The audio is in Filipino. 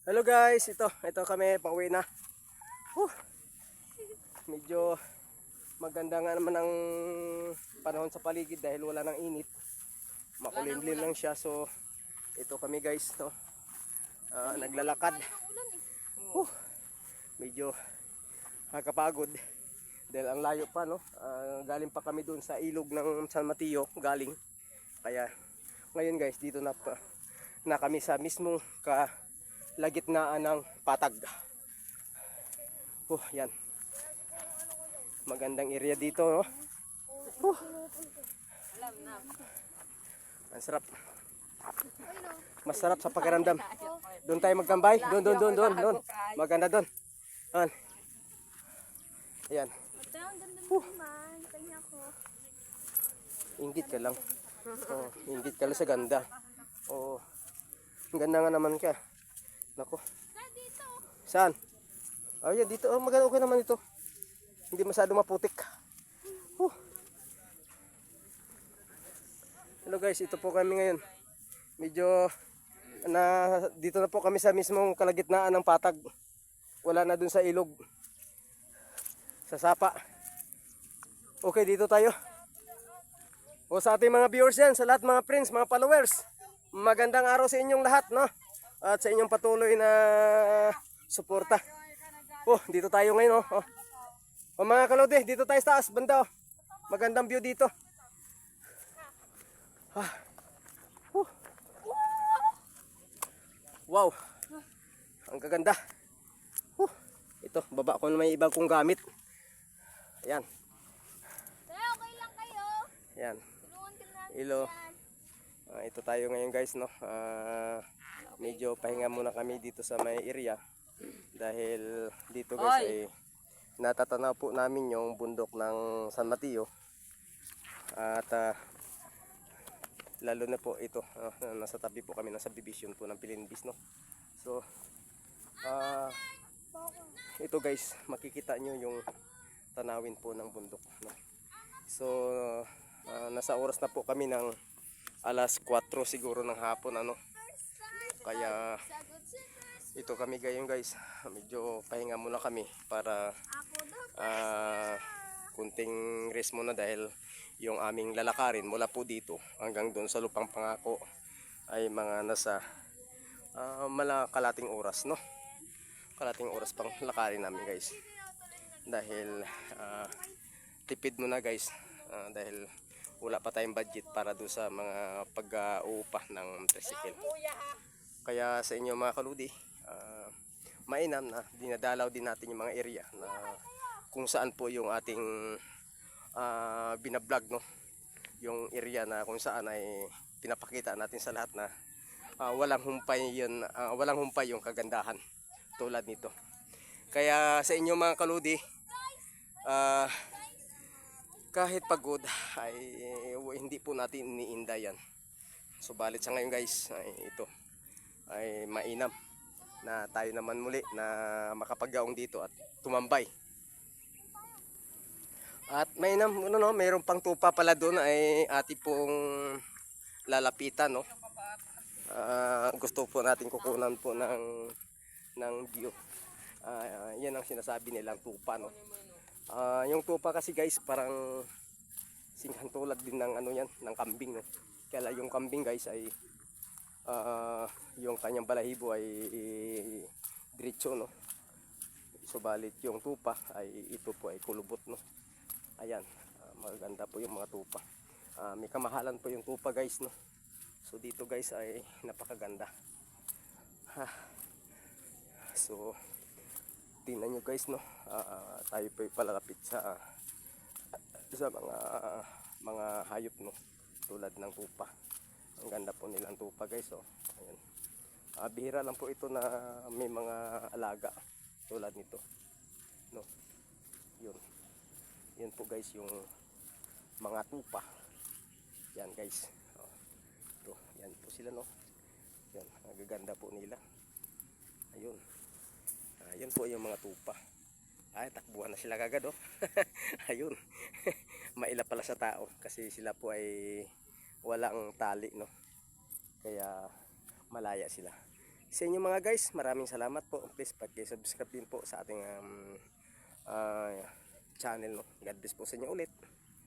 Hello guys, ito kami pauwi na. Medyo maganda nga naman ang panahon sa paligid dahil wala nang init. Makulimlim lang siya, so ito kami guys, no. Naglalakad. Medyo nakakapagod dahil ang layo pa, no. Galing pa kami doon sa ilog ng San Mateo, galing. Kaya ngayon guys, dito na kami sa mismong kalagitnaan ng patag. Yan. Magandang area dito, no. Ang sarap. Masarap sa pakiramdam. Doon tayo magtambay. Doon. Maganda doon. Ayan. Inggit ka lang. Inggit ka lang sa ganda. Ang ganda nga naman ka. Nako. Saan? Yan dito. Maganda, okay naman ito. Hindi masyado maputik. Hello guys, ito po kami ngayon. Medyo dito na po kami sa mismong kalagitnaan ng patag. Wala na dun sa ilog. Sa sapa. Okay, dito tayo. Sa ating mga viewers yan, sa lahat mga friends, mga followers. Magandang araw sa inyong lahat, no? At sa inyong patuloy na suporta. Dito tayo ngayon, oh. Mga kalode, dito tayo sa taas, banda, oh. Magandang view dito. Wow. Ang gaganda. Ito, baba ko na may ibang kong gamit. Ayan. Okay lang kayo. Ayan. Tulungan ka namin. Ilo. Ito tayo ngayon guys, no. Medyo pahinga muna kami dito sa may area. Dahil dito guys ay natatanaw po namin yung bundok ng San Mateo. At lalo na po ito, nasa tabi po kami ng subdivision po ng Pilinbis, no. So ito guys, makikita nyo yung tanawin po ng bundok, no. So nasa oras na po kami ng alas 4 siguro ng hapon, ano. Kaya ito kami ngayon guys, medyo pahinga muna kami para kunting rest muna dahil yung aming lalakarin mula po dito hanggang doon sa Lupang Pangako ay mga nasa kalating oras, no. Kalating oras pang lakarin namin guys. Dahil tipid muna guys, dahil wala pa tayong budget para doon sa mga pag-uupa ng tricycle. Kaya sa inyo mga kaludi, mainam na dinadalaw din natin yung mga area na kung saan po yung ating binablog, no. Yung area na kung saan ay pinapakita natin sa lahat na walang humpay yun, walang humpay yung kagandahan tulad nito. Kaya sa inyo mga kaludi, kahit pagod ay hindi po natin iniinda yan. Subalit sa ngayon guys, ito ay mainam na tayo naman muli na makapagaong dito at tumambay. At mainam, no, mayroon pang tupa pala doon ay ati pong lalapitan, no. Gusto po natin kukunan po ng view. Yan ang sinasabi nilang tupa, no. Yung tupa kasi guys parang singhan tulad din ng ano yan, ng kambing, no. Kaya yung kambing guys ay yung kanyang balahibo ay diretso, no. Subalit yung tupa ay ito po ay kulubot, no. Ayan, maganda po yung mga tupa. May kamahalan po yung tupa guys, no. So dito guys ay napakaganda. So tingnan nyo guys, no. Tayo po ay palalapit sa mga hayop, no, tulad ng tupa. Ang ganda po nilang tupa guys, oh. Ayan. Bihira lang po ito na may mga alaga tulad nito, no. Yun po guys yung mga tupa. Yan guys. Yan po sila, no. Yan, ang gaganda po nila. Ayun. Yan po yung mga tupa. Takbuhan na sila kagad, oh. Ayun. Maila pala sa tao kasi sila po ay walang tali, no. Kaya malaya sila. Sa inyo mga guys, maraming salamat po. Please pag-subscribe din po sa ating channel. No? God bless po sa inyo ulit.